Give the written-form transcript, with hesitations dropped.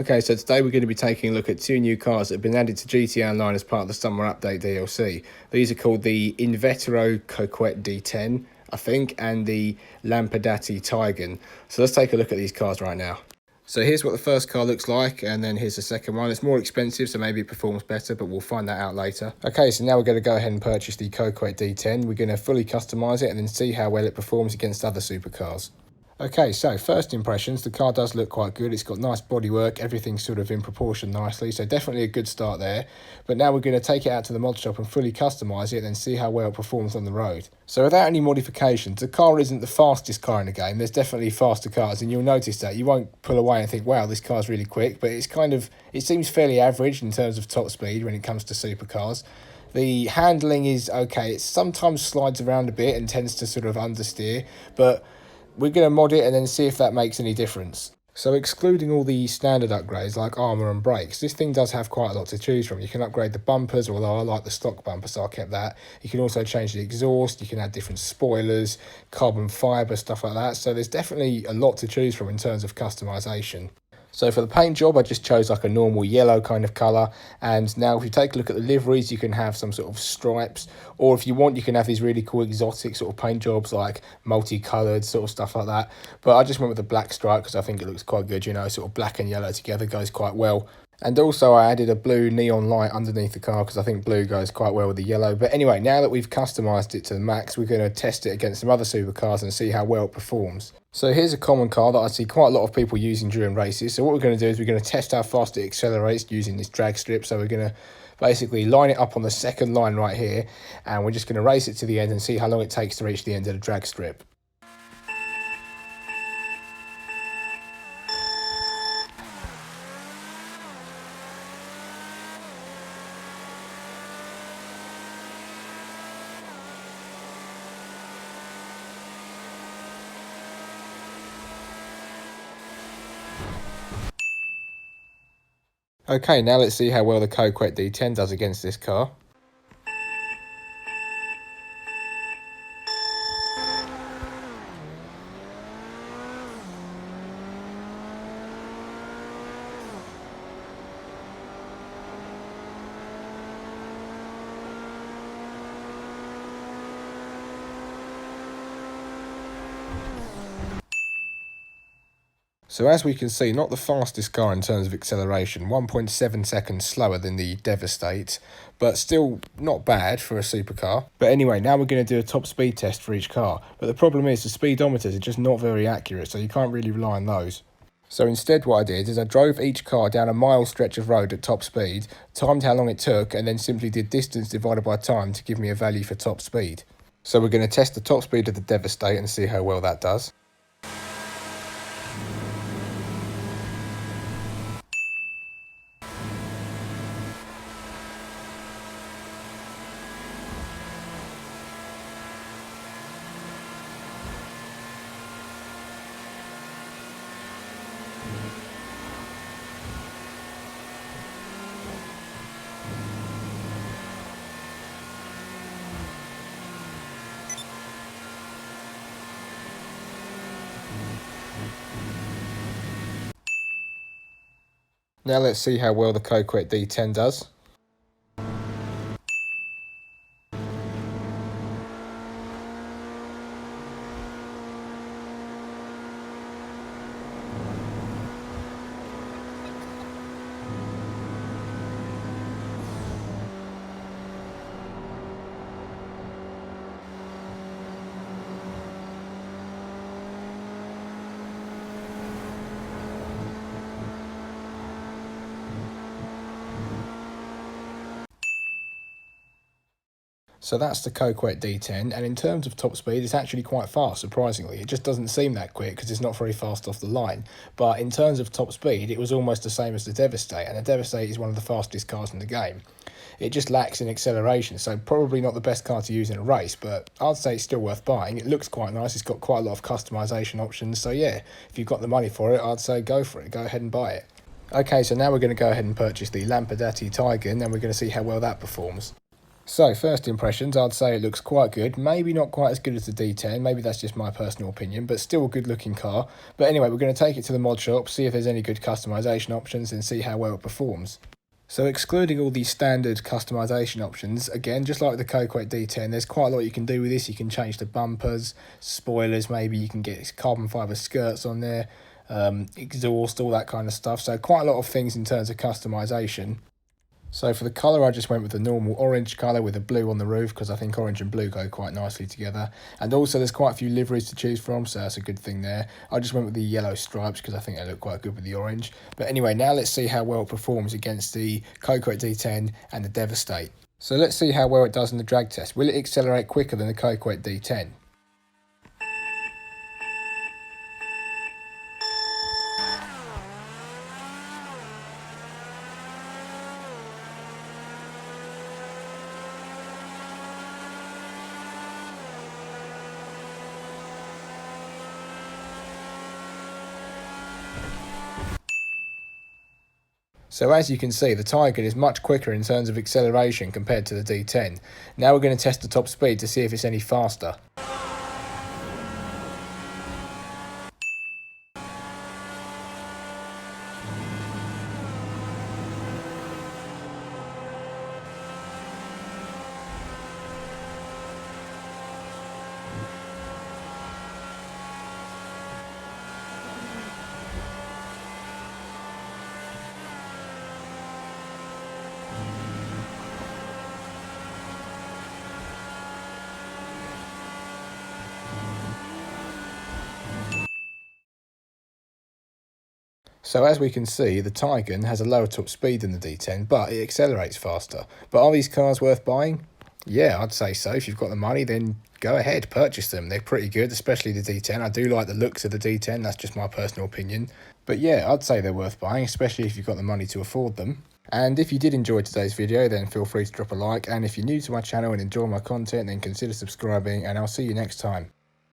Okay, so today we're going to be taking a look at two new cars that have been added to GTA Online as part of the Summer Update DLC. These are called the Invetero Coquette D10, I think, and the Lampadati Tigon. So let's take a look at these cars right now. So here's what the first car looks like, and then here's the second one. It's more expensive, so maybe it performs better, but we'll find that out later. Okay, so now we're going to go ahead and purchase the Coquette D10. We're going to fully customise it and then see how well it performs against other supercars. Okay, so first impressions, the car does look quite good. It's got nice bodywork, everything's sort of in proportion nicely, so definitely a good start there. But now we're going to take it out to the mod shop and fully customise it and then see how well it performs on the road. So without any modifications, the car isn't the fastest car in the game. There's definitely faster cars, and you'll notice that. You won't pull away and think, wow, this car's really quick, but it seems fairly average in terms of top speed when it comes to supercars. The handling is okay. It sometimes slides around a bit and tends to sort of understeer, but we're going to mod it and then see if that makes any difference. So excluding all the standard upgrades like armour and brakes, this thing does have quite a lot to choose from. You can upgrade the bumpers, although I like the stock bumper, so I kept that. You can also change the exhaust, you can add different spoilers, carbon fibre, stuff like that. So there's definitely a lot to choose from in terms of customisation. So for the paint job, I just chose like a normal yellow kind of colour. And now if you take a look at the liveries, you can have some sort of stripes. Or if you want, you can have these really cool exotic sort of paint jobs like multicoloured sort of stuff like that. But I just went with the black stripe because I think it looks quite good, you know, sort of black and yellow together goes quite well. And also I added a blue neon light underneath the car because I think blue goes quite well with the yellow. But anyway, now that we've customised it to the max, we're going to test it against some other supercars and see how well it performs. So here's a common car that I see quite a lot of people using during races. So what we're going to do is we're going to test how fast it accelerates using this drag strip. So we're going to basically line it up on the second line right here, and we're just going to race it to the end and see how long it takes to reach the end of the drag strip. Okay, now let's see how well the Coquette D10 does against this car. So as we can see, not the fastest car in terms of acceleration, 1.7 seconds slower than the Devastate, but still not bad for a supercar. But anyway, now we're going to do a top speed test for each car. But the problem is the speedometers are just not very accurate, so you can't really rely on those. So instead what I did is I drove each car down a mile stretch of road at top speed, timed how long it took, and then simply did distance divided by time to give me a value for top speed. So we're going to test the top speed of the Devastate and see how well that does. Now let's see how well the Coquette D10 does. So that's the Coquette D10, and in terms of top speed, it's actually quite fast, surprisingly. It just doesn't seem that quick because it's not very fast off the line. But in terms of top speed, it was almost the same as the Devastate, and the Devastate is one of the fastest cars in the game. It just lacks in acceleration, so probably not the best car to use in a race, but I'd say it's still worth buying. It looks quite nice, it's got quite a lot of customisation options, so yeah, if you've got the money for it, I'd say go for it, go ahead and buy it. Okay, so now we're going to go ahead and purchase the Lampadati Tigon, and we're going to see how well that performs. So, first impressions, I'd say it looks quite good. Maybe not quite as good as the D10, maybe that's just my personal opinion, but still a good looking car. But anyway, we're going to take it to the mod shop, see if there's any good customization options and see how well it performs. So excluding all these standard customization options, again, just like with the Coquette D10, there's quite a lot you can do with this. You can change the bumpers, spoilers, maybe you can get carbon fibre skirts on there, exhaust, all that kind of stuff. So quite a lot of things in terms of customization. So for the colour, I just went with the normal orange colour with the blue on the roof because I think orange and blue go quite nicely together. And also there's quite a few liveries to choose from, so that's a good thing there. I just went with the yellow stripes because I think they look quite good with the orange. But anyway, now let's see how well it performs against the Coquette D10 and the Devastate. So let's see how well it does in the drag test. Will it accelerate quicker than the Coquette D10? So as you can see, the Tigon is much quicker in terms of acceleration compared to the D10. Now we're going to test the top speed to see if it's any faster. So as we can see, the Tigon has a lower top speed than the D10, but it accelerates faster. But are these cars worth buying? Yeah, I'd say so. If you've got the money, then go ahead, purchase them. They're pretty good, especially the D10. I do like the looks of the D10, that's just my personal opinion. But yeah, I'd say they're worth buying, especially if you've got the money to afford them. And if you did enjoy today's video, then feel free to drop a like. And if you're new to my channel and enjoy my content, then consider subscribing, and I'll see you next time.